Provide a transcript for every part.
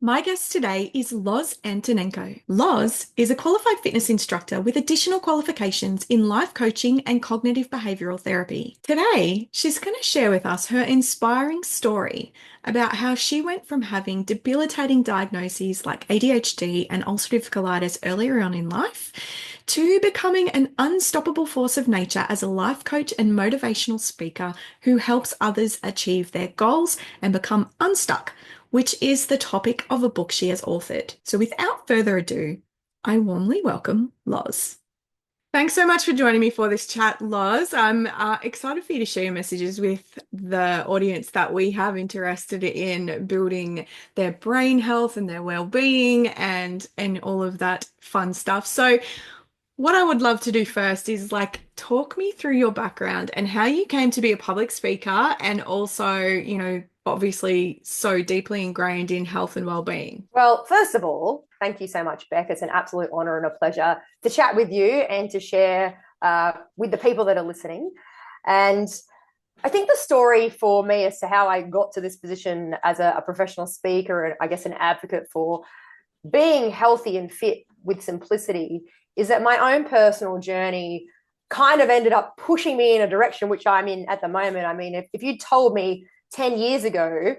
My guest today is Loz Antonenko. Loz is a qualified fitness instructor with additional qualifications in life coaching and cognitive behavioral therapy. Today, she's going to share with us her inspiring story about how she went from having debilitating diagnoses like ADHD and ulcerative colitis earlier on in life to becoming an unstoppable force of nature as a life coach and motivational speaker who helps others achieve their goals and become unstuck, which is the topic of a book she has authored. So without further ado, I warmly welcome Loz. Thanks so much for joining me for this chat, Loz. I'm excited for you to share your messages with the audience that we have interested in building their brain health and their well-being and all of that fun stuff. So what I would love to do first is talk me through your background and how you came to be a public speaker and also, obviously so deeply ingrained in health and well-being. Well, first of all, thank you so much, Beck. It's an absolute honor and a pleasure to chat with you and to share with the people that are listening. And I think the story for me as to how I got to this position as a professional speaker and I guess an advocate for being healthy and fit with simplicity is that my own personal journey kind of ended up pushing me in a direction which I'm in at the moment. I mean, if you told me 10 years ago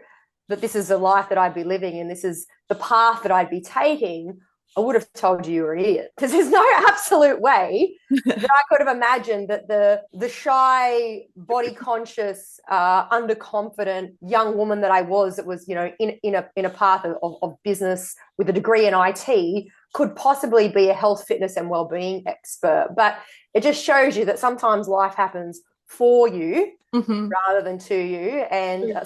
that this is the life that I'd be living and this is the path that I'd be taking, I would have told you were an idiot, because there's no absolute way that I could have imagined that the shy, body conscious, underconfident young woman that I was, that was, in a path of business with a degree in IT, could possibly be a health, fitness and well-being expert. But it just shows you that sometimes life happens for you rather than to you. And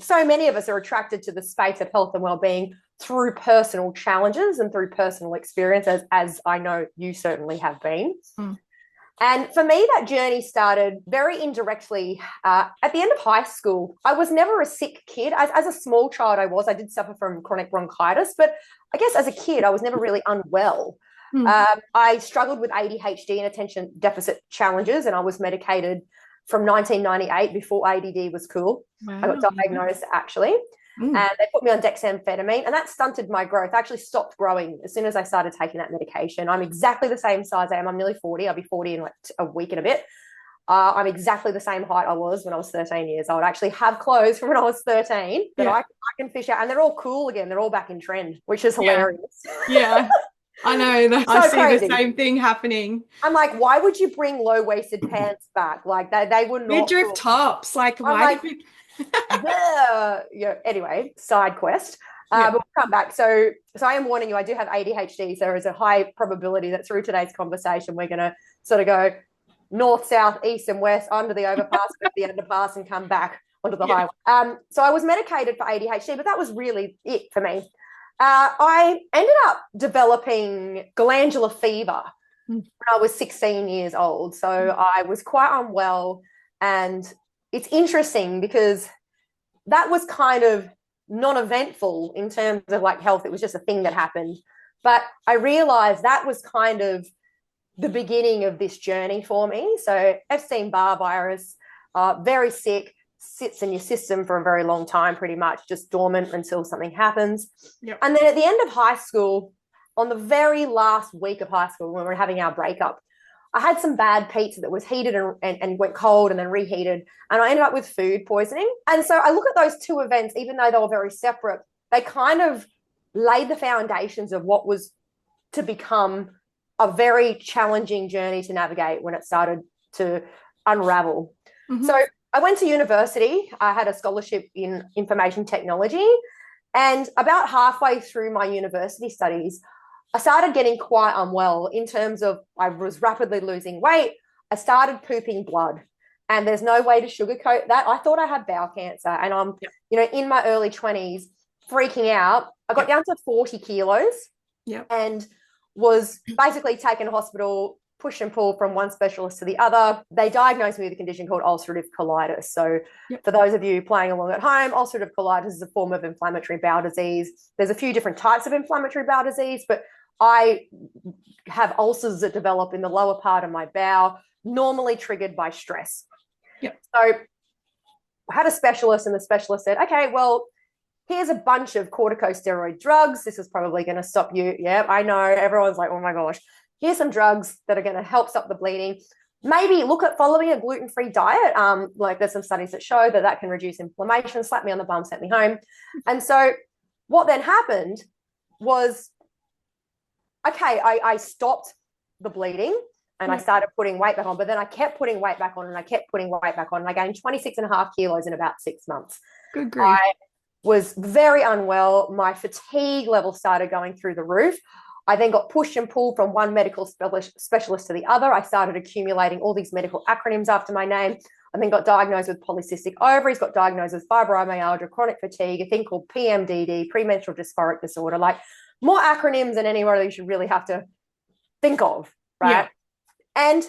so many of us are attracted to the space of health and well-being through personal challenges and through personal experiences, as I know you certainly have been. And for me, that journey started very indirectly at the end of high school. I was never a sick kid. As a small child, I did suffer from chronic bronchitis, but I guess as a kid, I was never really unwell. I struggled with ADHD and attention deficit challenges, and I was medicated from 1998 before ADD was cool. Wow. I got diagnosed actually. And they put me on dexamphetamine, and that stunted my growth. I actually stopped growing as soon as I started taking that medication. I'm exactly the same size I am. I'm nearly 40. I'll be 40 in a week and a bit. I'm exactly the same height I was when I was 13 years old. I actually have clothes from when I was 13 that I can fish out, and they're all cool again. They're all back in trend, which is hilarious. Yeah. I know. I see the same thing happening. I'm like, why would you bring low-waisted pants back? Like they would not. Midriff tops. Why did we... Anyway, side quest. But we'll come back. So I am warning you, I do have ADHD. So there is a high probability that through today's conversation, we're going to sort of go north, south, east, and west under the overpass, the underpass, and come back onto the highway. So I was medicated for ADHD, but that was really it for me. I ended up developing glandular fever when I was 16 years old. So I was quite unwell, and it's interesting because that was kind of non-eventful in terms of health. It was just a thing that happened. But I realized that was kind of the beginning of this journey for me. So Epstein-Barr virus, very sick, sits in your system for a very long time, pretty much just dormant until something happens. And then at the end of high school, on the very last week of high school, when we were having our breakup, I had some bad pizza that was heated and went cold and then reheated, and I ended up with food poisoning. And so I look at those two events, even though they were very separate, they kind of laid the foundations of what was to become a very challenging journey to navigate when it started to unravel. So I went to university. I had a scholarship in information technology, and about halfway through my university studies, I started getting quite unwell in terms of I was rapidly losing weight. I started pooping blood, and there's no way to sugarcoat that. I thought I had bowel cancer, and I'm, in my early 20s, freaking out. I got down to 40 kilos and was basically taken to hospital, push and pull from one specialist to the other. They diagnosed me with a condition called ulcerative colitis. So for those of you playing along at home, ulcerative colitis is a form of inflammatory bowel disease. There's a few different types of inflammatory bowel disease, but I have ulcers that develop in the lower part of my bowel, normally triggered by stress. So I had a specialist, and the specialist said, okay, well, here's a bunch of corticosteroid drugs. This is probably going to stop you. Yeah, I know. Everyone's like, oh my gosh. Here's some drugs that are going to help stop the bleeding. Maybe look at following a gluten-free diet. Like there's some studies that show that that can reduce inflammation. Slap me on the bum, sent me home. And so what then happened was, okay, I stopped the bleeding and I started putting weight back on, but then I kept putting weight back on and I kept putting weight back on, and I gained 26.5 kilos in about 6 months. Good grief. I was very unwell. My fatigue level started going through the roof. I then got pushed and pulled from one medical specialist to the other. I started accumulating all these medical acronyms after my name. I then got diagnosed with polycystic ovaries, got diagnosed with fibromyalgia, chronic fatigue, a thing called PMDD, premenstrual dysphoric disorder, like more acronyms than anywhere you should really have to think of, right? Yeah. And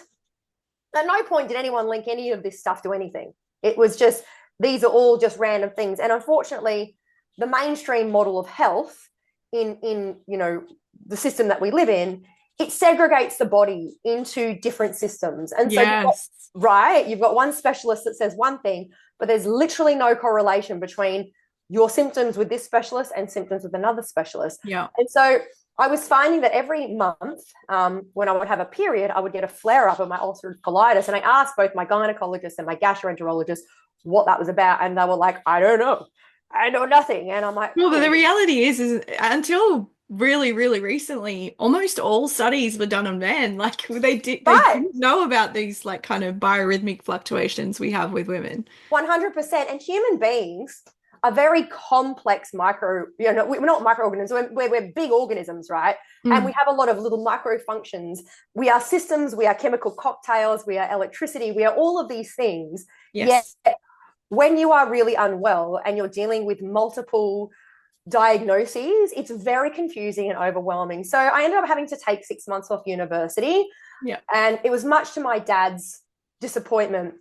at no point did anyone link any of this stuff to anything. It was just, these are all just random things. And unfortunately, the mainstream model of health in the system that we live in, it segregates the body into different systems. And so you've got one specialist that says one thing, but there's literally no correlation between your symptoms with this specialist and symptoms with another specialist. Yeah. And so I was finding that every month when I would have a period, I would get a flare-up of my ulcerative colitis. And I asked both my gynecologist and my gastroenterologist what that was about. And they were like, I don't know. I know nothing. And I'm like, well, but the reality is until really, really recently, almost all studies were done on men. Like they didn't know about these like kind of biorhythmic fluctuations we have with women. 100%. And human beings are very complex we're not microorganisms, we're big organisms, right? And we have a lot of little micro functions. We are systems, we are chemical cocktails, we are electricity, we are all of these things. Yes. Yet when you are really unwell and you're dealing with multiple diagnoses, it's very confusing and overwhelming. So I ended up having to take 6 months off university. Yeah. And it was much to my dad's disappointment.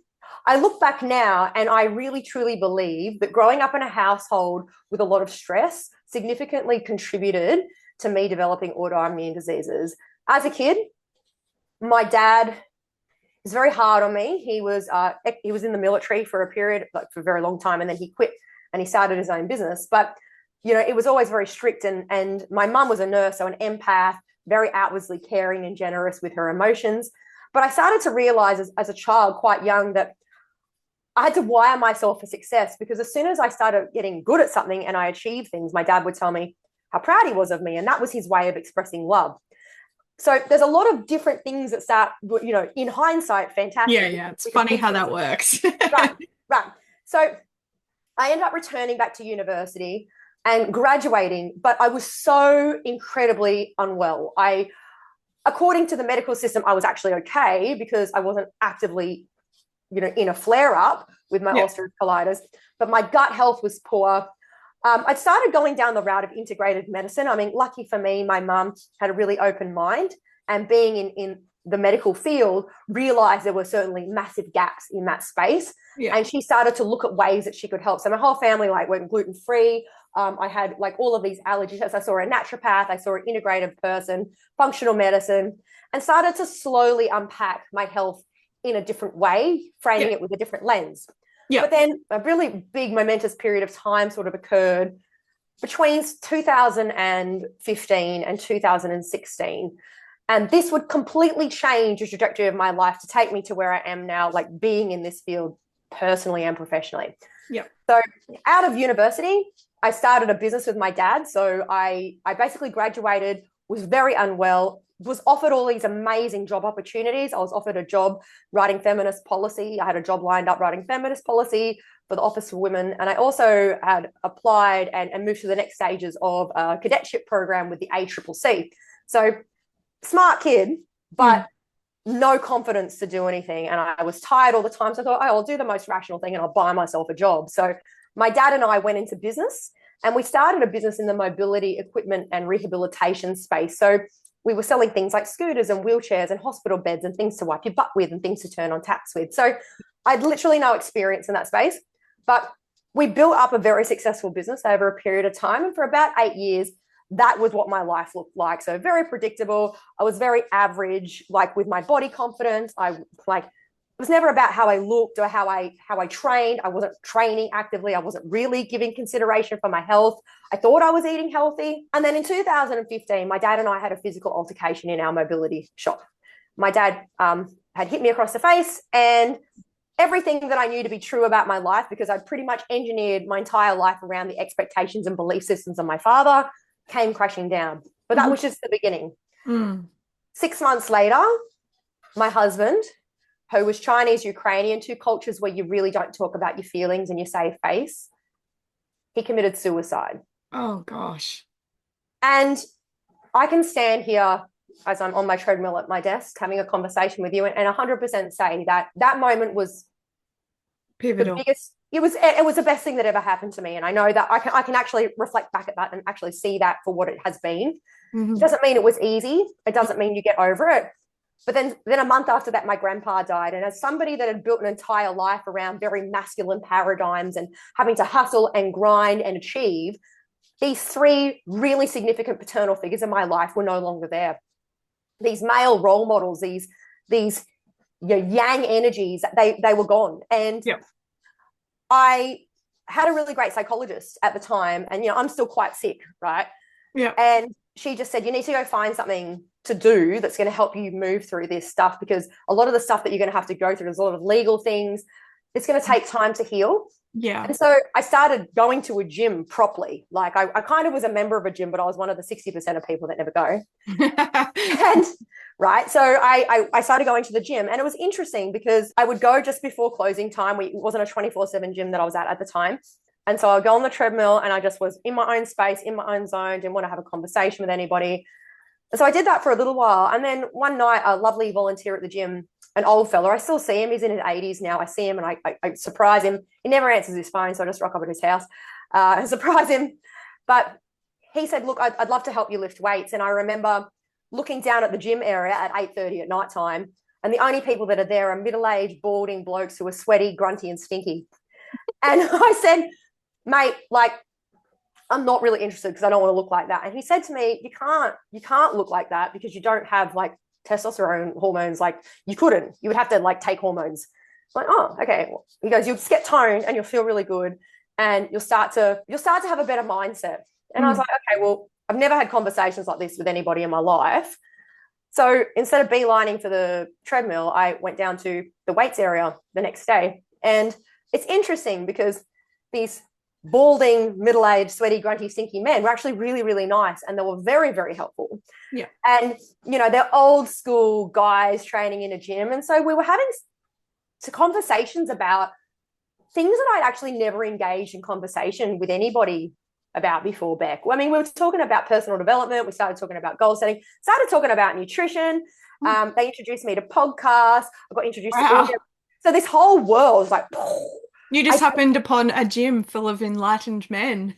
I look back now and I really truly believe that growing up in a household with a lot of stress significantly contributed to me developing autoimmune diseases. As a kid, my dad is very hard on me. He was in the military for a period, like for a very long time, and then he quit and he started his own business. But it was always very strict, and my mum was a nurse, so an empath, very outwardly caring and generous with her emotions. But I started to realize as a child, quite young, that I had to wire myself for success, because as soon as I started getting good at something and I achieved things, my dad would tell me how proud he was of me, and that was his way of expressing love. So there's a lot of different things that start, in hindsight, fantastic. Yeah. It's funny how that works. Right. So I ended up returning back to university and graduating, but I was so incredibly unwell. According to the medical system, I was actually okay because I wasn't actively, in a flare-up with my ulcerative colitis, but my gut health was poor. I started going down the route of integrated medicine. I mean, lucky for me, my mum had a really open mind, and being in the medical field, realized there were certainly massive gaps in that space. Yeah. And she started to look at ways that she could help. So my whole family went gluten-free. I had all of these allergies. I saw a naturopath, I saw an integrative person, functional medicine, and started to slowly unpack my health in a different way, framing it with a different lens. Yeah. But then a really big momentous period of time sort of occurred between 2015 and 2016. And this would completely change the trajectory of my life to take me to where I am now, like being in this field personally and professionally. Yeah. So out of university, I started a business with my dad. So I basically graduated, was very unwell, was offered all these amazing job opportunities. I was offered a job writing feminist policy. I had a job lined up writing feminist policy for the Office for Women. And I also had applied and moved to the next stages of a cadetship program with the ACCC. So smart kid, but no confidence to do anything. And I was tired all the time. So I thought, I'll do the most rational thing and I'll buy myself a job. So my dad and I went into business, and we started a business in the mobility equipment and rehabilitation space. So we were selling things like scooters and wheelchairs and hospital beds and things to wipe your butt with and things to turn on taps with. So I had literally no experience in that space, but we built up a very successful business over a period of time. And for about 8 years, that was what my life looked like. So very predictable. I was very average, with my body confidence. I was never about how I looked or how I trained. I wasn't training actively. I wasn't really giving consideration for my health. I thought I was eating healthy. And then in 2015, my dad and I had a physical altercation in our mobility shop. My dad had hit me across the face, and everything that I knew to be true about my life, because I'd pretty much engineered my entire life around the expectations and belief systems of my father, came crashing down. But that was just the beginning. 6 months later, my husband, who was Chinese Ukrainian, two cultures where you really don't talk about your feelings and you save face, he committed suicide. Oh, gosh. And I can stand here as I'm on my treadmill at my desk having a conversation with you and 100% say that that moment was pivotal. The biggest. It was the best thing that ever happened to me. And I know that I can actually reflect back at that and actually see that for what it has been. It doesn't mean it was easy. It doesn't mean you get over it. But then a month after that, my grandpa died. And as somebody that had built an entire life around very masculine paradigms and having to hustle and grind and achieve, these three really significant paternal figures in my life were no longer there. These male role models, these yang energies, they were gone. And I had a really great psychologist at the time. And, I'm still quite sick, right? Yeah. And she just said, you need to go find something to do that's going to help you move through this stuff, because a lot of the stuff that you're going to have to go through, there's a lot of legal things. It's going to take time to heal. Yeah. And so I started going to a gym properly. Like I kind of was a member of a gym, but I was one of the 60% of people that never go. And right. So I started going to the gym, and it was interesting because I would go just before closing time. It wasn't a 24/7 gym that I was at the time. And so I'd go on the treadmill, and I just was in my own space, in my own zone, didn't want to have a conversation with anybody. And so I did that for a little while. And then one night, a lovely volunteer at the gym, an old fella, I still see him. He's in his 80s now. I see him and I surprise him. He never answers his phone, so I just rock up at his house and surprise him. But he said, look, I'd love to help you lift weights. And I remember looking down at the gym area at 8:30 at night time, and the only people that are there are middle-aged, balding blokes who are sweaty, grunty, and stinky. And I said, mate, like, I'm not really interested because I don't want to look like that. And he said to me, you can't look like that because you don't have like testosterone hormones. Like you would have to like take hormones. I'm like, oh, okay. He goes, you'll just get toned and you'll feel really good. And you'll start to have a better mindset. And I was like, okay, well, I've never had conversations like this with anybody in my life. So instead of beelining for the treadmill, I went down to the weights area the next day. And it's interesting because these balding, middle-aged, sweaty, grunty, stinky men were actually really, really nice, and they were very, very helpful. Yeah. And, they're old school guys training in a gym. And so we were having conversations about things that I'd actually never engaged in conversation with anybody about before, Beck. I mean, we were talking about personal development. We started talking about goal setting, started talking about nutrition. They introduced me to podcasts. I got introduced to audio. So this whole world was like, you just happened upon a gym full of enlightened men.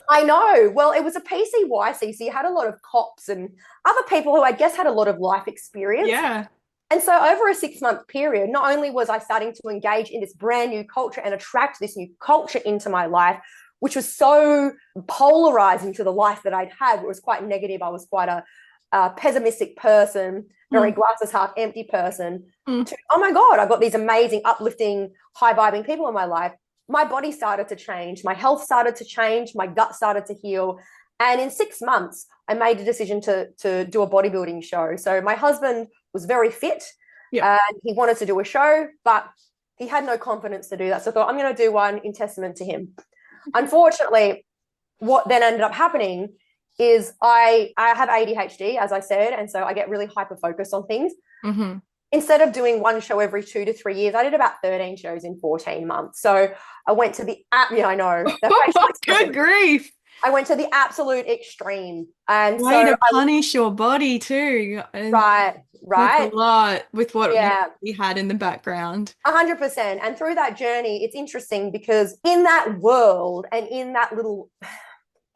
I know. Well, it was a PCYC, so you had a lot of cops and other people who I guess had a lot of life experience. Yeah. And so over a 6-month period, not only was I starting to engage in this brand new culture and attract this new culture into my life, which was so polarizing to the life that I'd had. It was quite negative. I was quite a pessimistic person, very glasses half empty person. To, oh my God, I've got these amazing, uplifting, high vibing people in my life. My body started to change. My health started to change. My gut started to heal. And in 6 months, I made a decision to do a bodybuilding show. So my husband was very fit and he wanted to do a show, but he had no confidence to do that. So I thought, I'm going to do one in testament to him. Unfortunately, what then ended up happening is I have ADHD, as I said, and so I get really hyper-focused on things. Instead of doing one show every 2 to 3 years, I did about 13 shows in 14 months. So I went to the I know. Good grief. I went to the absolute extreme. And way to punish your body too. Right. With a lot, with what you had in the background. 100%. And through that journey, it's interesting because in that world and in that little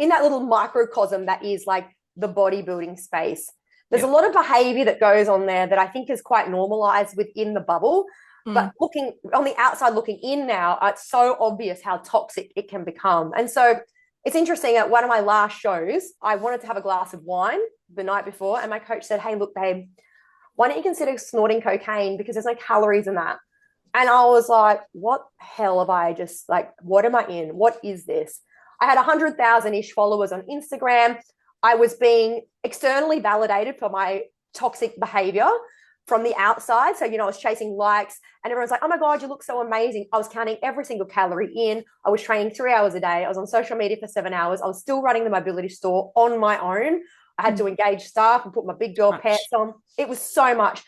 microcosm that is like the bodybuilding space, there's a lot of behavior that goes on there that I think is quite normalized within the bubble. But looking on the outside, looking in now, it's so obvious how toxic it can become. And so it's interesting, at one of my last shows, I wanted to have a glass of wine the night before, and my coach said, hey, look, babe, why don't you consider snorting cocaine, because there's no calories in that. And I was like, what hell have I just like, what am I in? What is this? I had 100,000-ish followers on Instagram. I was being externally validated for my toxic behavior from the outside. So, I was chasing likes and everyone's like, oh my God, you look so amazing. I was counting every single calorie in. I was training 3 hours a day. I was on social media for 7 hours. I was still running the mobility store on my own. I had to engage staff and put my big girl pants on. It was so much.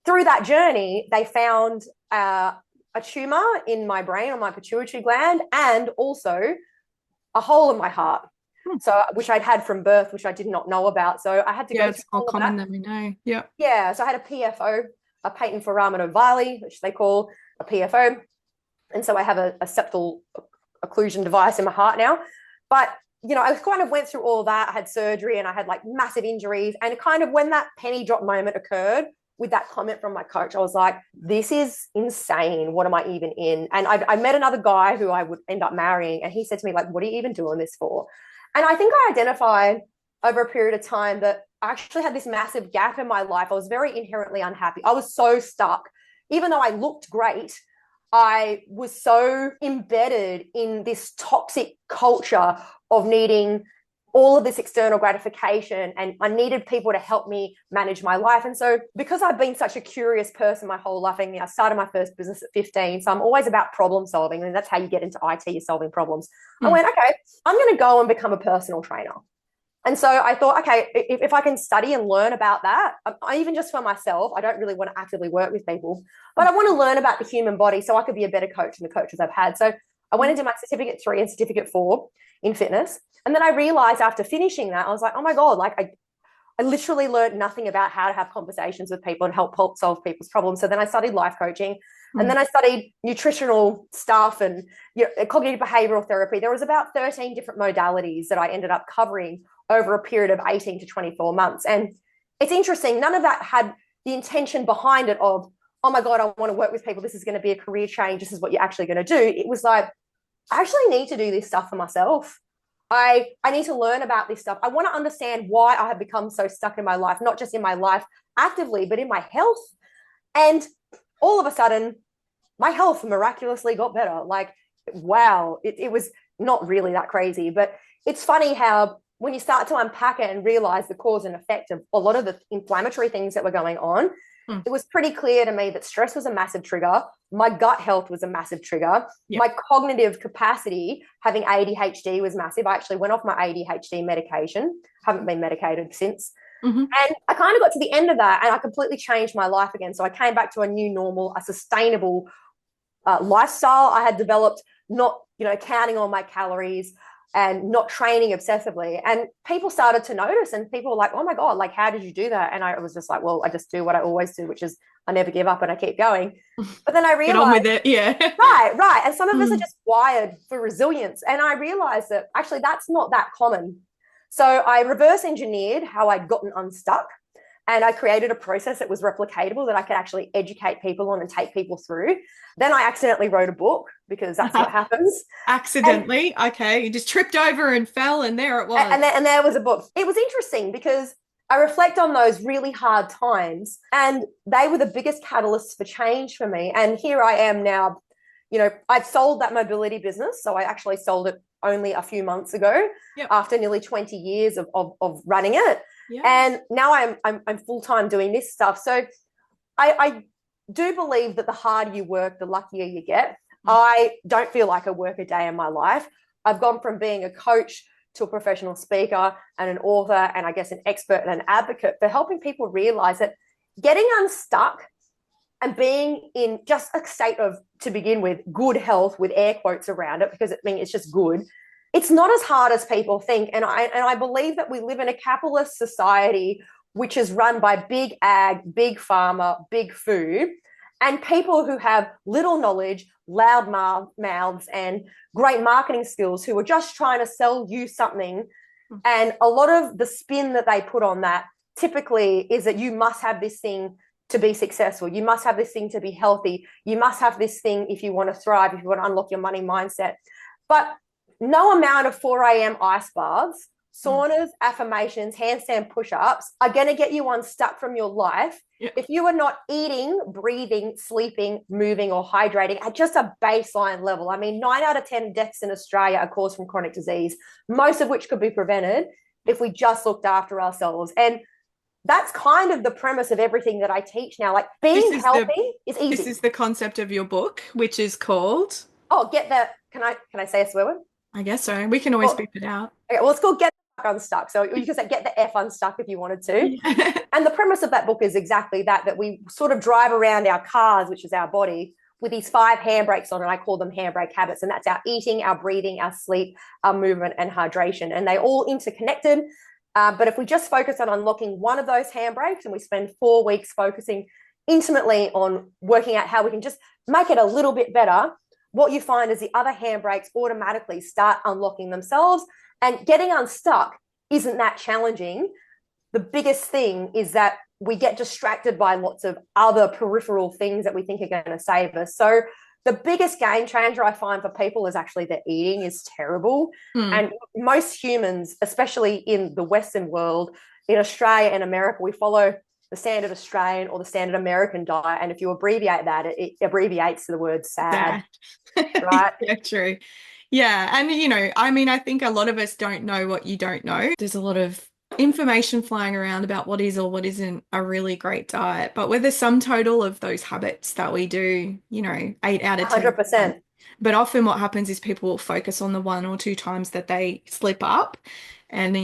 Through that journey, they found a tumor in my brain on my pituitary gland and also a hole in my heart. So, which I'd had from birth, which I did not know about. So I had to go. It's more common than we know. Yeah. Yeah. So I had a PFO, a patent foramen which they call a PFO. And so I have a septal occlusion device in my heart now. But, I kind of went through all that. I had surgery and I had like massive injuries. And kind of when that penny drop moment occurred with that comment from my coach, I was like, this is insane. What am I even in? And I met another guy who I would end up marrying. And he said to me, like, what are you even doing this for? And I think I identified over a period of time that I actually had this massive gap in my life. I was very inherently unhappy. I was so stuck. Even though I looked great, I was so embedded in this toxic culture of needing all of this external gratification, and I needed people to help me manage my life. And so because I've been such a curious person my whole life, and I started my first business at 15, so I'm always about problem solving, and that's how you get into IT, you're solving problems. I went, okay, I'm going to go and become a personal trainer. And so I thought, okay, if I can study and learn about that, even just for myself, I don't really want to actively work with people, but I want to learn about the human body so I could be a better coach than the coaches I've had. So I went into my certificate 3 and certificate 4 in fitness. And then I realized after finishing that, I was like, oh my God, like I literally learned nothing about how to have conversations with people and help solve people's problems. So then I studied life coaching, and then I studied nutritional stuff and cognitive behavioral therapy. There was about 13 different modalities that I ended up covering over a period of 18 to 24 months. And it's interesting, none of that had the intention behind it of, oh my God, I want to work with people. This is going to be a career change. This is what you're actually going to do. It was like, I actually need to do this stuff for myself. I need to learn about this stuff. I want to understand why I have become so stuck in my life, not just in my life actively, but in my health. And all of a sudden, my health miraculously got better. Like, wow, it was not really that crazy. But it's funny how when you start to unpack it and realize the cause and effect of a lot of the inflammatory things that were going on, it was pretty clear to me that stress was a massive trigger. My gut health was a massive trigger. Yep. My cognitive capacity, having ADHD, was massive. I actually went off my ADHD medication, haven't been medicated since. And I kind of got to the end of that and I completely changed my life again. So I came back to a new normal, a sustainable lifestyle. I had developed, not, counting all my calories and not training obsessively. And people started to notice, and people were like, oh my God, like, how did you do that? And I was just like, well, I just do what I always do, which is I never give up and I keep going. But then I realized, get on with it. Yeah. Right. And some of us are just wired for resilience. And I realized that actually that's not that common. So I reverse engineered how I'd gotten unstuck. And I created a process that was replicatable that I could actually educate people on and take people through. Then I accidentally wrote a book, because that's what happens. Accidentally? Okay. You just tripped over and fell, and there it was. And there was a book. It was interesting because I reflect on those really hard times, and they were the biggest catalysts for change for me. And here I am now. I've sold that mobility business. So I actually sold it only a few months ago, after nearly 20 years of running it. Yeah. And now I'm full-time doing this stuff. So I do believe that the harder you work, the luckier you get. I don't feel like I work a day in my life. I've gone from being a coach to a professional speaker and an author, and I guess an expert and an advocate for helping people realize that getting unstuck and being in just a state of, to begin with, good health, with air quotes around it, because it's just good. It's not as hard as people think. And I believe that we live in a capitalist society which is run by big ag, big pharma, big food, and people who have little knowledge, loud mouths, and great marketing skills, who are just trying to sell you something. And a lot of the spin that they put on that typically is that you must have this thing to be successful. You must have this thing to be healthy. You must have this thing if you want to thrive, if you want to unlock your money mindset. But no amount of 4 a.m. ice baths saunas, affirmations, handstand push-ups are going to get you unstuck from your life if you are not eating, breathing, sleeping, moving, or hydrating at just a baseline level. I mean, 9 out of 10 deaths in Australia are caused from chronic disease, most of which could be prevented if we just looked after ourselves. And that's kind of the premise of everything that I teach now. Like, being healthy is easy. This is the concept of your book, which is called... Oh, get that. Can I say a swear word? I guess so. We can always beep it out. Okay, well, it's called Get the Fuck Unstuck. So you could say Get the F Unstuck if you wanted to. Yeah. And the premise of that book is exactly that we sort of drive around our cars, which is our body, with these 5 handbrakes on it. I call them handbrake habits. And that's our eating, our breathing, our sleep, our movement, and hydration. And they all interconnected. But if we just focus on unlocking one of those handbrakes, and we spend 4 weeks focusing intimately on working out how we can just make it a little bit better, what you find is the other handbrakes automatically start unlocking themselves, and getting unstuck isn't that challenging. The biggest thing is that we get distracted by lots of other peripheral things that we think are going to save us. So the biggest game changer I find for people is actually their eating is terrible. And most humans, especially in the Western world, in Australia and America, we follow the standard Australian or the standard American diet. And if you abbreviate that, it abbreviates to the word sad. Right? Yeah, true. Yeah. And, I mean, I think a lot of us don't know what you don't know. There's a lot of information flying around about what is or what isn't a really great diet. But we're the sum total of those habits that we do, 8 out of 10. 100%. But often what happens is people will focus on the 1 or 2 times that they slip up. And,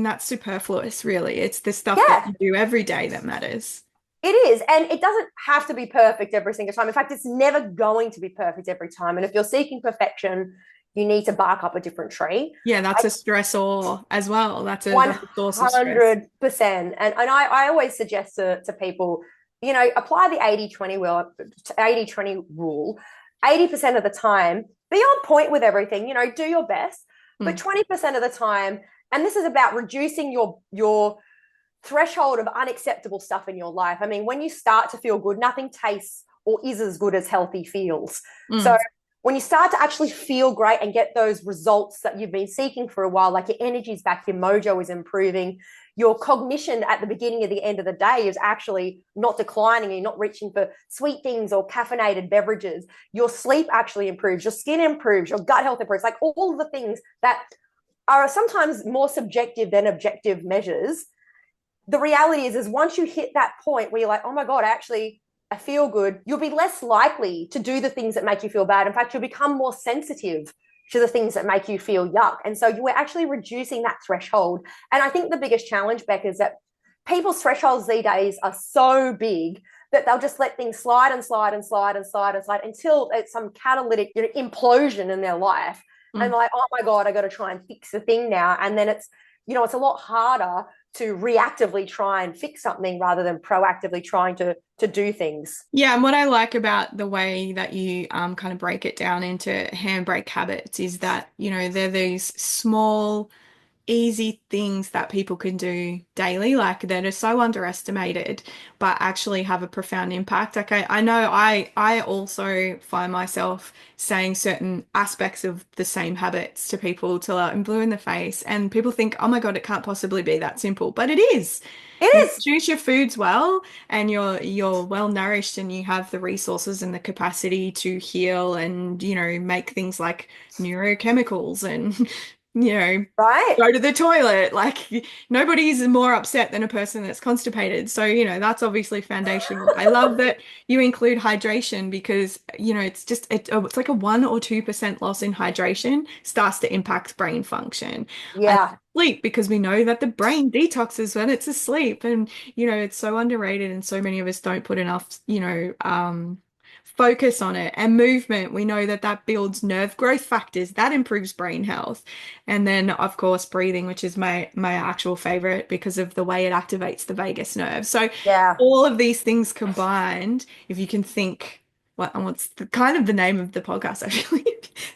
that's superfluous, really. It's the stuff that you do every day that matters. It is. And it doesn't have to be perfect every single time. In fact, it's never going to be perfect every time. And if you're seeking perfection, you need to bark up a different tree. Yeah, that's a stressor as well. That's a source of stress. 100%. And I always suggest to people, apply the 80-20 rule. 80% of the time, be on point with everything, do your best. But 20% of the time, and this is about reducing your threshold of unacceptable stuff in your life. I mean, when you start to feel good, nothing tastes or is as good as healthy feels. So when you start to actually feel great and get those results that you've been seeking for a while, like your energy's back, your mojo is improving, your cognition at the beginning of the end of the day is actually not declining, you're not reaching for sweet things or caffeinated beverages, your sleep actually improves, your skin improves, your gut health improves, like all of the things that are sometimes more subjective than objective measures. The reality is once you hit that point where you're like, oh my God, I feel good, you'll be less likely to do the things that make you feel bad. In fact, you'll become more sensitive to the things that make you feel yuck. And so you are actually reducing that threshold. And I think the biggest challenge, Beck, is that people's thresholds these days are so big that they'll just let things slide and slide and slide and slide and slide until it's some catalytic implosion in their life. And like, oh my God, I got to try and fix the thing now. And then it's a lot harder to reactively try and fix something rather than proactively trying to do things. Yeah, and what I like about the way that you kind of break it down into handbrake habits is that, they're these small, easy things that people can do daily, like that are so underestimated, but actually have a profound impact. Like I know I also find myself saying certain aspects of the same habits to people till I'm blue in the face, and people think, oh my God, it can't possibly be that simple, but it is. It is. Choose your foods well, and you're well nourished, and you have the resources and the capacity to heal and make things like neurochemicals and right, go to the toilet. Like, nobody's more upset than a person that's constipated. So, that's obviously foundational. I love that you include hydration because, it's like a 1 or 2% loss in hydration starts to impact brain function. Yeah. And sleep, because we know that the brain detoxes when it's asleep. And, it's so underrated, and so many of us don't put enough, focus on it. And movement, we know that builds nerve growth factors, that improves brain health. And then of course breathing, which is my actual favorite because of the way it activates the vagus nerve. So all of these things combined, if you can think, what's kind of the name of the podcast actually,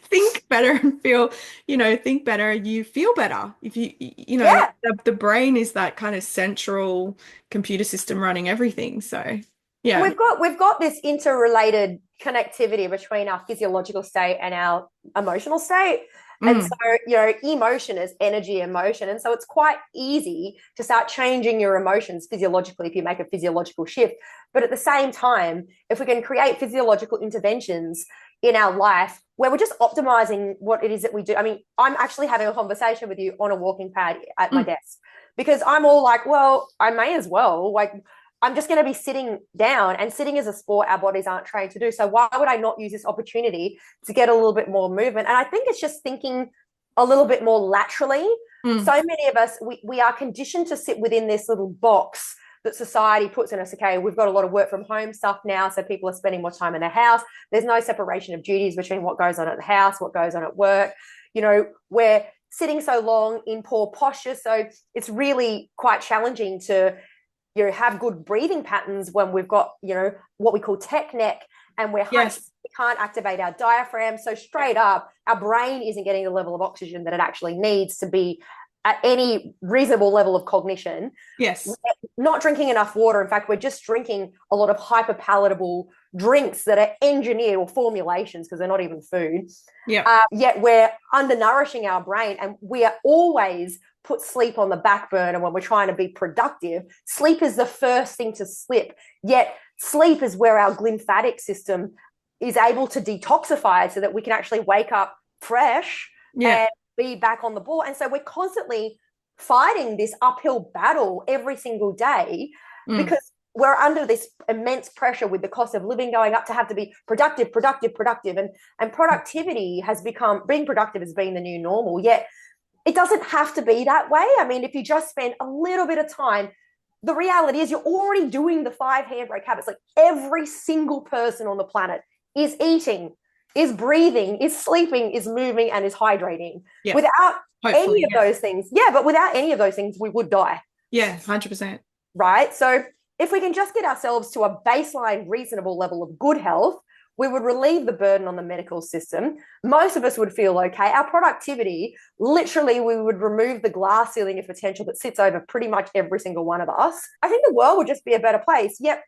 think better and feel, think better, you feel better. If the brain is that kind of central computer system running everything. So yeah, we've got this interrelated connectivity between our physiological state and our emotional state. And so, Mm. emotion is energy in motion. And so it's quite easy to start changing your emotions physiologically if you make a physiological shift. But at the same time, if we can create physiological interventions in our life where we're just optimizing what it is that we do. I mean, I'm actually having a conversation with you on a walking pad at my desk because I'm all like, well, I may as well. Like, I'm just going to be sitting down, and sitting is a sport our bodies aren't trained to do. So why would I not use this opportunity to get a little bit more movement? And I think it's just thinking a little bit more laterally. So many of us, we are conditioned to sit within this little box that society puts in us. Okay, we've got a lot of work from home stuff now, so people are spending more time in their house. There's no separation of duties between what goes on at the house, what goes on at work. We're sitting so long in poor posture, so it's really quite challenging to have good breathing patterns when we've got what we call tech neck, and we're hunched. We can't activate our diaphragm. So straight up, our brain isn't getting the level of oxygen that it actually needs to be at any reasonable level of cognition. Yes. We're not drinking enough water. In fact, we're just drinking a lot of hyperpalatable drinks that are engineered, or formulations, because they're not even food. Yet we're undernourishing our brain, and we are always put sleep on the back burner when we're trying to be productive. Sleep is the first thing to slip. Yet sleep is where our lymphatic system is able to detoxify so that we can actually wake up fresh and be back on the ball. And so we're constantly fighting this uphill battle every single day because we're under this immense pressure with the cost of living going up to have to be productive. And productivity has become, being productive has been the new normal. Yet it doesn't have to be that way. I mean, if you just spend a little bit of time, the reality is you're already doing the 5 handbrake habits. Like, every single person on the planet is eating, is breathing, is sleeping, is moving, and is hydrating. Without any of those things, but without any of those things, we would die. 100%. Right? So if we can just get ourselves to a baseline, reasonable level of good health, we would relieve the burden on the medical system. Most of us would feel okay. Our productivity, literally, we would remove the glass ceiling of potential that sits over pretty much every single one of us. I think the world would just be a better place. Yep,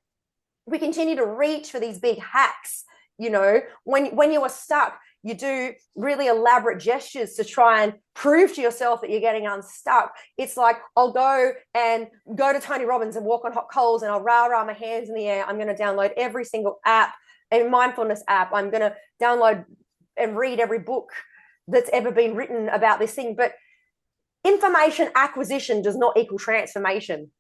we continue to reach for these big hacks. When you are stuck, you do really elaborate gestures to try and prove to yourself that you're getting unstuck. It's like, I'll go to Tony Robbins and walk on hot coals, and I'll rah my hands in the air. I'm going to download every single app, a mindfulness app. I'm going to download and read every book that's ever been written about this thing. But information acquisition does not equal transformation.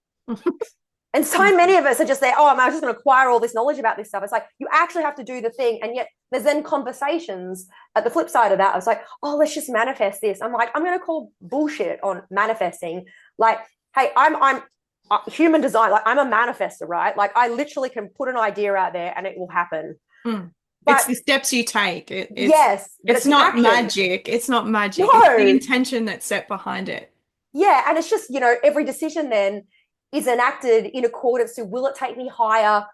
And so many of us are just there, I'm just going to acquire all this knowledge about this stuff. It's like, you actually have to do the thing. And yet there's then conversations at the flip side of that. I was like, let's just manifest this. I'm like, I'm going to call bullshit on manifesting. Like, hey, I'm human design. Like, I'm a manifester, right? Like, I literally can put an idea out there and it will happen. But it's the steps you take. It's not magic. It's not magic. No. It's the intention that's set behind it. Yeah. And it's just, every decision then is enacted in accordance to, will it take me higher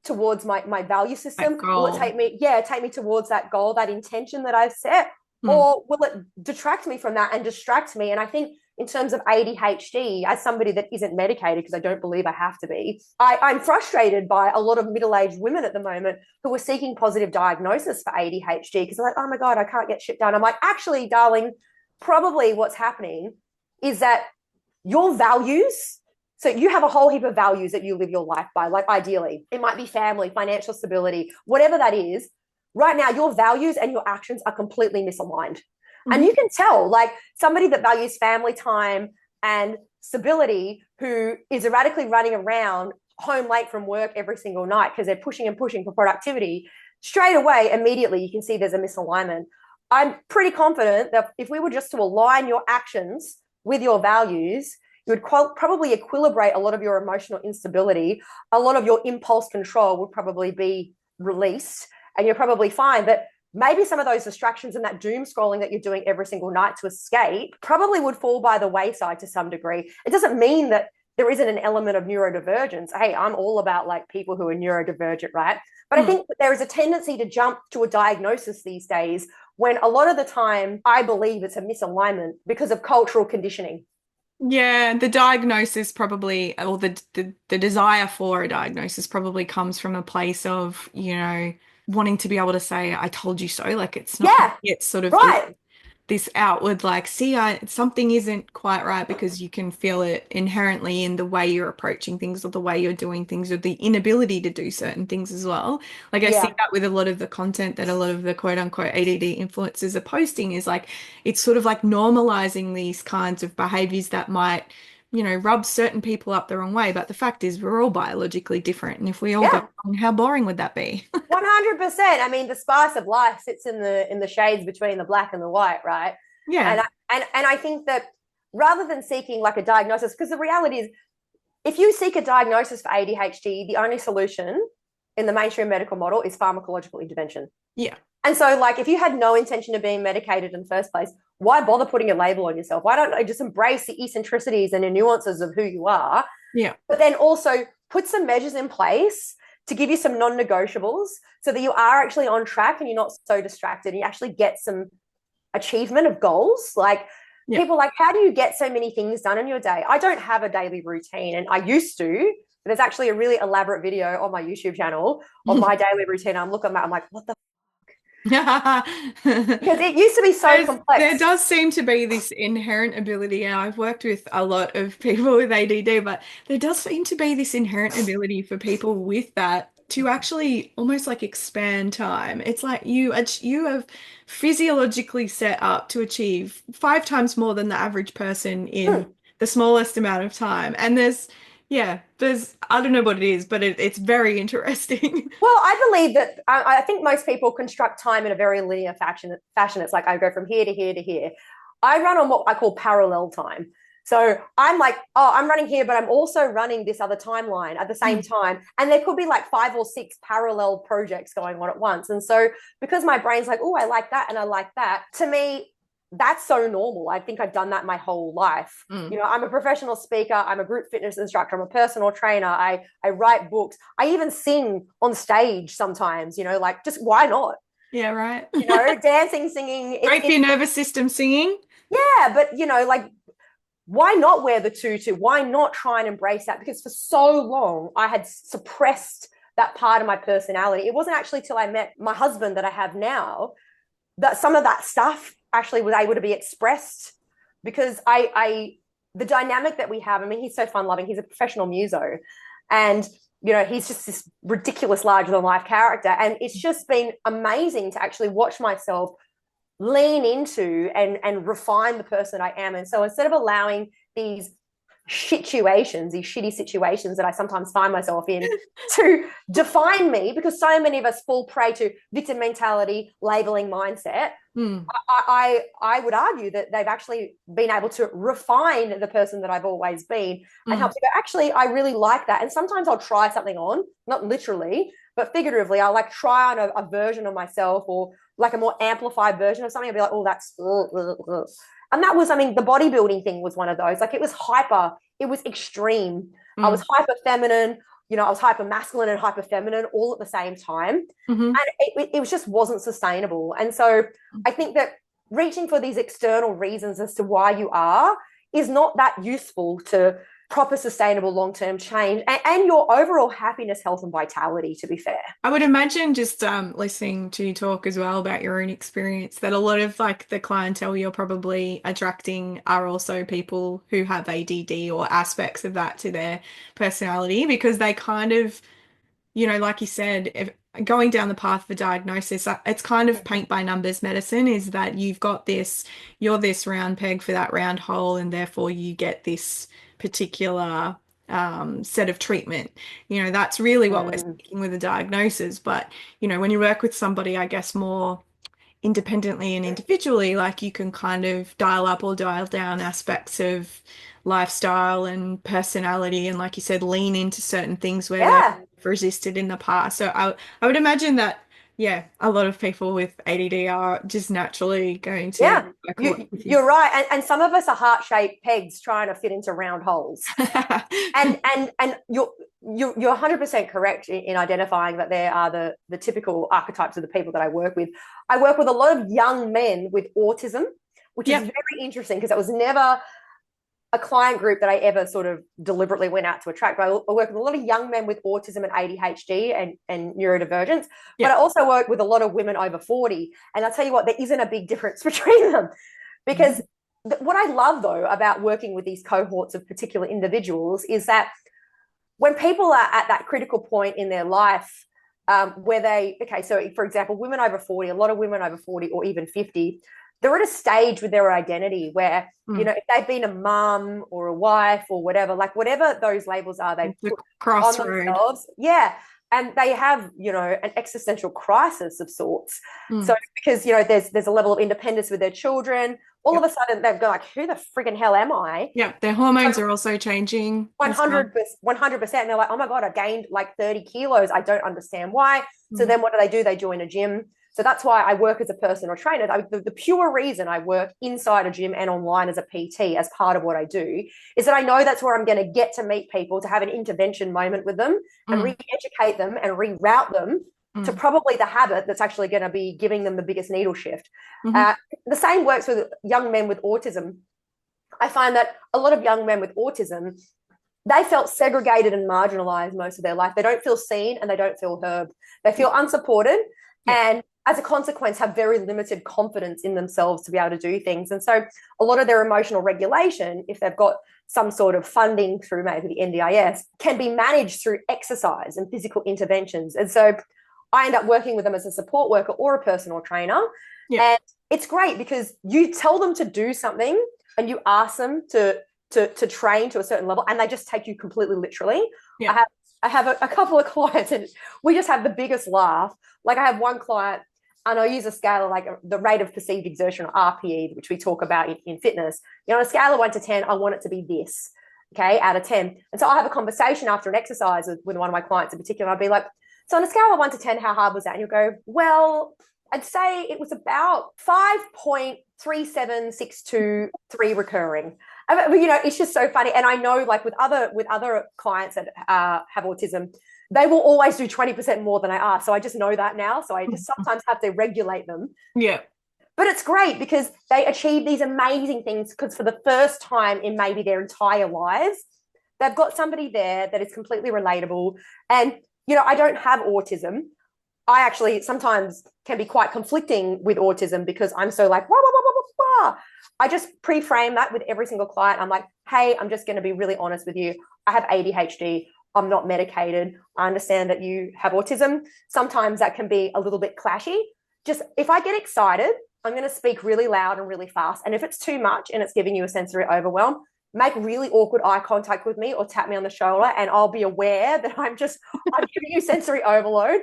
towards my value system? Will it take me towards that goal, that intention that I've set? Or will it detract me from that and distract me? And I think in terms of ADHD, as somebody that isn't medicated, because I don't believe I have to be, I'm frustrated by a lot of middle-aged women at the moment who are seeking positive diagnosis for ADHD because they're like, oh my God, I can't get shit done. I'm like, actually, darling, probably what's happening is that your values, so you have a whole heap of values that you live your life by, like ideally, it might be family, financial stability, whatever that is. Right now, your values and your actions are completely misaligned. And you can tell, like, somebody that values family time and stability, who is erratically running around home late from work every single night because they're pushing and pushing for productivity, straight away, immediately, you can see there's a misalignment. I'm pretty confident that if we were just to align your actions with your values, you would probably equilibrate a lot of your emotional instability. A lot of your impulse control would probably be released, and you'll probably find that maybe some of those distractions and that doom scrolling that you're doing every single night to escape probably would fall by the wayside to some degree. It doesn't mean that there isn't an element of neurodivergence. Hey, I'm all about like people who are neurodivergent, right? But I think there is a tendency to jump to a diagnosis these days when a lot of the time I believe it's a misalignment because of cultural conditioning. Yeah, the diagnosis probably, or the desire for a diagnosis probably comes from a place of, wanting to be able to say, I told you so. Like, it's not, it's sort of, right. this outward like, see, something isn't quite right because you can feel it inherently in the way you're approaching things or the way you're doing things or the inability to do certain things as well. Like I see Yeah. that with a lot of the content that a lot of the quote unquote ADD influencers are posting is like it's sort of like normalizing these kinds of behaviors that might, rub certain people up the wrong way. But the fact is we're all biologically different. And if we all got Yeah. it wrong, how boring would that be? 100%. I mean, the spice of life sits in the shades between the black and the white, right? Yeah. And I think that rather than seeking like a diagnosis, because the reality is, if you seek a diagnosis for ADHD, the only solution in the mainstream medical model is pharmacological intervention. Yeah. And so, like, if you had no intention of being medicated in the first place, why bother putting a label on yourself? Why don't I just embrace the eccentricities and the nuances of who you are? Yeah. But then also put some measures in place to give you some non-negotiables so that you are actually on track and you're not so distracted and you actually get some achievement of goals. Like, Yeah. people like, how do you get so many things done in your day? I don't have a daily routine, and I used to. There's actually a really elaborate video on my YouTube channel of my daily routine. I'm looking at, I'm like, what the? Because Because it used to be so there complex. does seem to be this inherent ability, and I've worked with a lot of people with ADD, but there does seem to be this inherent ability for people with that to actually almost like expand time. It's like you have physiologically set up to achieve 5 times more than the average person in Hmm. the smallest amount of time. And there's I don't know what it is, but it's very interesting. Well, I believe that I think most people construct time in a very linear fashion. It's like I go from here to here to here. I run on what I call parallel time. So I'm like, oh, I'm running here, but I'm also running this other timeline at the same time. And there could be like 5 or 6 parallel projects going on at once. And so because my brain's like, oh, I like that and I like that, to me, that's so normal. I think I've done that my whole life. Mm. You know, I'm a professional speaker. I'm a group fitness instructor. I'm a personal trainer. I write books. I even sing on stage sometimes, like, just why not? Yeah, right. Dancing, singing. Great for your nervous system singing. Yeah, but, like, why not wear the tutu? Why not try and embrace that? Because for so long, I had suppressed that part of my personality. It wasn't actually till I met my husband that I have now that some of that stuff actually was able to be expressed, because the dynamic that we have, I mean, he's so fun loving. He's a professional muso, and he's just this ridiculous larger than life character, and it's just been amazing to actually watch myself lean into and refine the person I am. And so instead of allowing these shitty situations that I sometimes find myself in to define me, because so many of us fall prey to victim mentality, labeling mindset. Mm. I would argue that they've actually been able to refine the person that I've always been and help to go, actually, I really like that. And sometimes I'll try something on, not literally, but figuratively. I'll like try on a version of myself, or like a more amplified version of something. I'll be like, oh, that's and that was, I mean, the bodybuilding thing was one of those. Like, it was hyper, it was extreme. I was hyper feminine, I was hyper masculine and hyper feminine all at the same time. Mm-hmm. And it just wasn't sustainable. And so I think that reaching for these external reasons as to why you are is not that useful to proper, sustainable, long-term change and your overall happiness, health, and vitality, to be fair. I would imagine just listening to you talk as well about your own experience that a lot of like the clientele you're probably attracting are also people who have ADD or aspects of that to their personality, because they kind of, like you said, if going down the path of a diagnosis, it's kind of paint by numbers medicine, is that you're this round peg for that round hole, and therefore you get this particular set of treatment. That's really what we're seeking with a diagnosis. But, when you work with somebody, I guess more independently and individually, like you can kind of dial up or dial down aspects of lifestyle and personality, and like you said, lean into certain things where they've resisted in the past. So I would imagine that, yeah, a lot of people with ADD are just naturally going to work a lot with you. You're right. And some of us are heart-shaped pegs trying to fit into round holes. and you're 100% correct in identifying that there are the typical archetypes of the people that I work with. I work with a lot of young men with autism, which is very interesting, because it was never a client group that I ever sort of deliberately went out to attract. But I work with a lot of young men with autism and ADHD and neurodivergence, but I also work with a lot of women over 40. And I'll tell you what, there isn't a big difference between them. Because what I love, though, about working with these cohorts of particular individuals is that when people are at that critical point in their life, where so for example, women over 40, a lot of women over 40 or even 50, they're at a stage with their identity where, if they've been a mum or a wife or whatever, like whatever those labels are, they put on themselves. Yeah. And they have, an existential crisis of sorts. So because, there's a level of independence with their children, all of a sudden they've got like, who the friggin' hell am I? Yeah, their hormones are also changing. 100%. And they're like, oh my God, I gained like 30 kilos. I don't understand why. So then what do? They join a gym. So that's why I work as a personal trainer. The pure reason I work inside a gym and online as a PT as part of what I do is that I know that's where I'm going to get to meet people, to have an intervention moment with them and re-educate them and reroute them to probably the habit that's actually going to be giving them the biggest needle shift. The same works with young men with autism. I find that a lot of young men with autism, they felt segregated and marginalized most of their life. They don't feel seen and they don't feel heard. They feel unsupported and as a consequence have very limited confidence in themselves to be able to do things. And so a lot of their emotional regulation, if they've got some sort of funding through maybe the NDIS, can be managed through exercise and physical interventions. And so I end up working with them as a support worker or a personal trainer. And it's great because you tell them to do something and you ask them to train to a certain level and they just take you completely literally. I have a couple of clients and we just have the biggest laugh. Like I have one client and I'll use a scale of like the rate of perceived exertion, or RPE, which we talk about in fitness. On a scale of 1 to 10, I want it to be this, out of 10. And so I'll have a conversation after an exercise with one of my clients in particular. I'll be like, so on a scale of 1 to 10, how hard was that? And you'll go, well, I'd say it was about 5.37623 recurring. It's just so funny. And I know like with other clients that have autism, they will always do 20% more than I ask. So I just know that now. So I just sometimes have to regulate them. Yeah. But it's great because they achieve these amazing things because for the first time in maybe their entire lives, they've got somebody there that is completely relatable. And, I don't have autism. I actually sometimes can be quite conflicting with autism because I'm so like, wah, wah, wah, wah, wah, wah. I just pre-frame that with every single client. I'm like, hey, I'm just going to be really honest with you. I have ADHD. I'm not medicated. I understand that you have autism. Sometimes that can be a little bit clashy. Just if I get excited, I'm going to speak really loud and really fast. And if it's too much and it's giving you a sensory overwhelm, make really awkward eye contact with me or tap me on the shoulder and I'll be aware that I'm giving you sensory overload.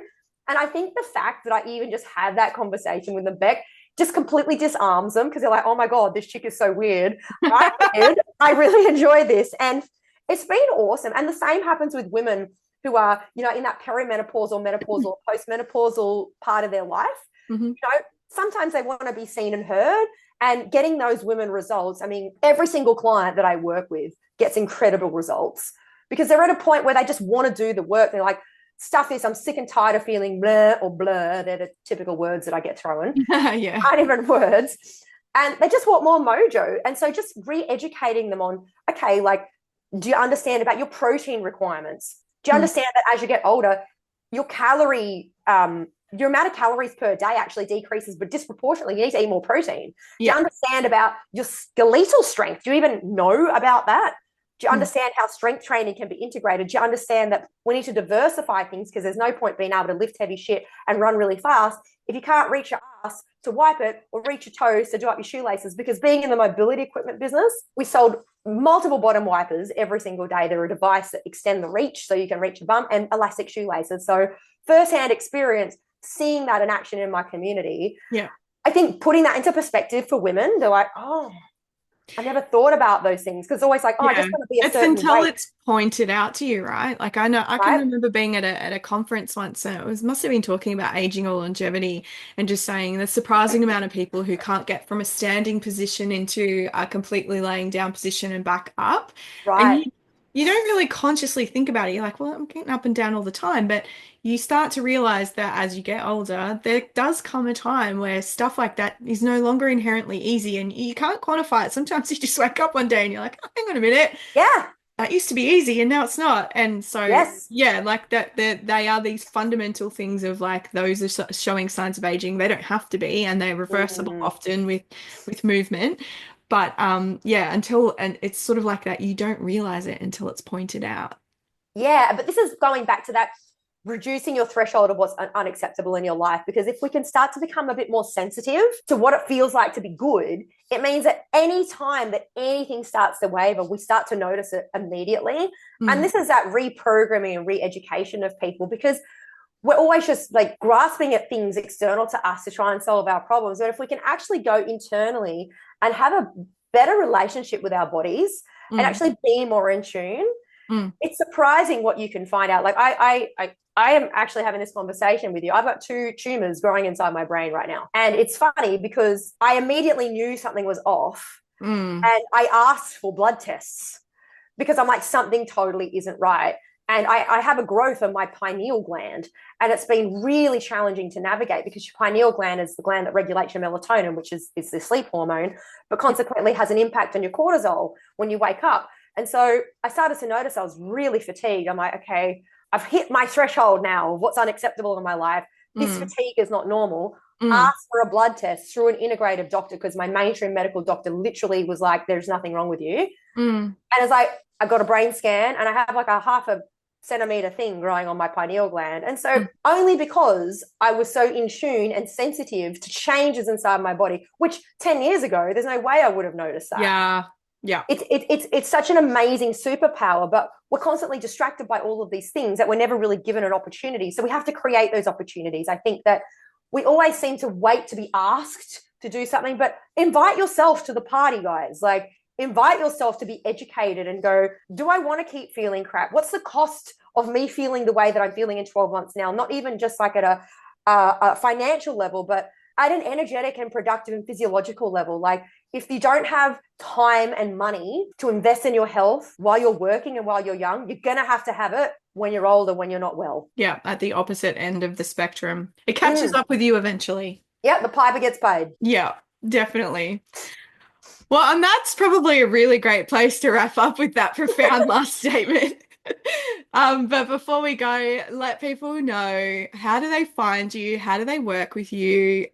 And I think the fact that I even just had that conversation with them, Beck, just completely disarms them because they're like, oh my God, this chick is so weird. I really enjoy this. And it's been awesome. And the same happens with women who are, in that perimenopausal, menopausal, postmenopausal part of their life. Sometimes they want to be seen and heard, and getting those women results. I mean, every single client that I work with gets incredible results because they're at a point where they just want to do the work. They're like, stuff this, I'm sick and tired of feeling blur or blur. They're the typical words that I get thrown. Yeah. Aren't even words. And they just want more mojo. And so just re-educating them on, okay, like, do you understand about your protein requirements? Do you understand that as you get older, your amount of calories per day actually decreases, but disproportionately, you need to eat more protein. Do you understand about your skeletal strength? Do you even know about that? Do you understand how strength training can be integrated? Do you understand that we need to diversify things because there's no point being able to lift heavy shit and run really fast if you can't reach your ass to wipe it or reach your toes to do up your shoelaces? Because being in the mobility equipment business, we sold multiple bottom wipers every single day. They're a device that extend the reach so you can reach your bum, and elastic shoelaces. So firsthand experience, seeing that in action in my community. Yeah. I think putting that into perspective for women, they're like, oh, I never thought about those things because it's always like, I just want to be a certain until weight. it's pointed out to you, right? Like I know I can remember being at a conference once and must have been talking about aging or longevity and just saying the surprising amount of people who can't get from a standing position into a completely laying down position and back up. Right. And you don't really consciously think about it. You're like, well, I'm getting up and down all the time. But you start to realize that as you get older, there does come a time where stuff like that is no longer inherently easy and you can't quantify it. Sometimes you just wake up one day and you're like, oh, hang on a minute. Yeah. that used to be easy and now it's not. And so, Yes. yeah, like that, they are these fundamental things of like those are showing signs of aging. They don't have to be, and they're reversible Mm. often with movement. But yeah, and it's sort of like that. You don't realize it until it's pointed out. Yeah, but this is going back to that reducing your threshold of what's unacceptable in your life. Because if we can start to become a bit more sensitive to what it feels like to be good, it means that any time that anything starts to waver, we start to notice it immediately. And Mm, this is that reprogramming and re-education of people, because we're always just like grasping at things external to us to try and solve our problems. But if we can actually go internally and have a better relationship with our bodies and mm, actually be more in tune, mm. it's surprising what you can find out. Like I am actually having this conversation with you. I've got two tumors growing inside my brain right now. And it's funny because I immediately knew something was off Mm. and I asked for blood tests because I'm like, something totally isn't right. And I have a growth on my pineal gland, and it's been really challenging to navigate because your pineal gland is the gland that regulates your melatonin, which is the sleep hormone, but consequently has an impact on your cortisol when you wake up. And so I started to notice I was really fatigued. I'm like, okay, I've hit my threshold now of what's unacceptable in my life. This Mm. fatigue is not normal. Mm. Ask for a blood test through an integrative doctor, because my mainstream medical doctor literally was like, there's nothing wrong with you. Mm. And it's like, I got a brain scan and I have like a half a centimeter thing growing on my pineal gland. And so Mm. only because I was so in tune and sensitive to changes inside my body, which 10 years ago, there's no way I would have noticed that. Yeah. Yeah. It's such an amazing superpower, but we're constantly distracted by all of these things that we're never really given an opportunity. So we have to create those opportunities. I think that we always seem to wait to be asked to do something, but invite yourself to the party, guys. Like, invite yourself to be educated and go, do I want to keep feeling crap? What's the cost of me feeling the way that I'm feeling in 12 months now? Not even just like at a financial level, but at an energetic and productive and physiological level. Like, if you don't have time and money to invest in your health while you're working and while you're young, you're going to have it when you're older, when you're not well. Yeah. At the opposite end of the spectrum. It catches up with you eventually. Yeah, the piper gets paid. Yeah, definitely. Well, and that's probably a really great place to wrap up with that profound last statement. But before we go, let people know, how do they find you? How do they work with you?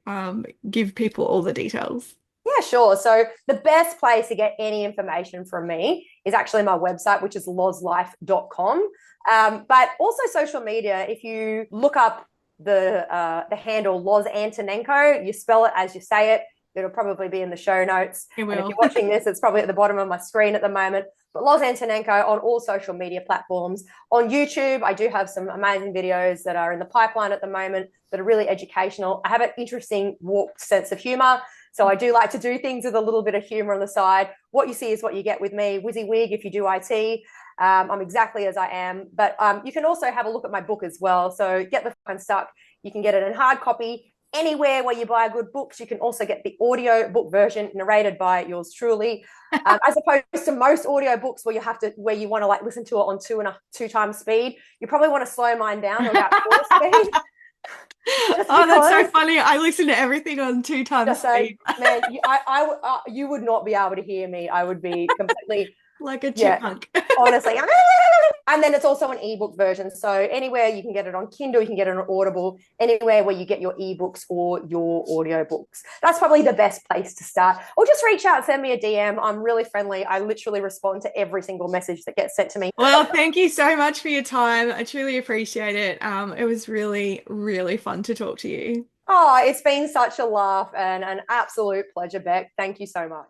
Give people all the details. Yeah, sure. So the best place to get any information from me is actually my website, which is lozlife.com. But also social media. If you look up the handle Loz Antonenko, you spell it as you say it. It'll probably be in the show notes. It And if will. you're watching this, it's probably at the bottom of my screen at the moment. But Loz Antonenko on all social media platforms. On YouTube, I do have some amazing videos that are in the pipeline at the moment that are really educational. I have an interesting warped sense of humor. So I do like to do things with a little bit of humor on the side. What you see is what you get with me. WYSIWYG if you do IT. I'm exactly as I am. But you can also have a look at my book as well. So Get the F Unstuck. You can get it in hard copy anywhere where you buy good books. You can also get the audio book version narrated by yours truly, as opposed to most audio books where you want to like listen to it on two times speed. You probably want to slow mine down to about 4 speed. Oh, that's so funny. I listen to everything on 2 times Just so, speed. man, you would not be able to hear me. I would be completely, Like a yeah, chipmunk. honestly. And then it's also an ebook version. So anywhere you can get it on Kindle, you can get it on Audible, anywhere where you get your ebooks or your audio books. That's probably the best place to start. Or just reach out, send me a DM. I'm really friendly. I literally respond to every single message that gets sent to me. Well, thank you so much for your time. I truly appreciate it. It was really, really fun to talk to you. Oh, it's been such a laugh and an absolute pleasure, Beck. Thank you so much.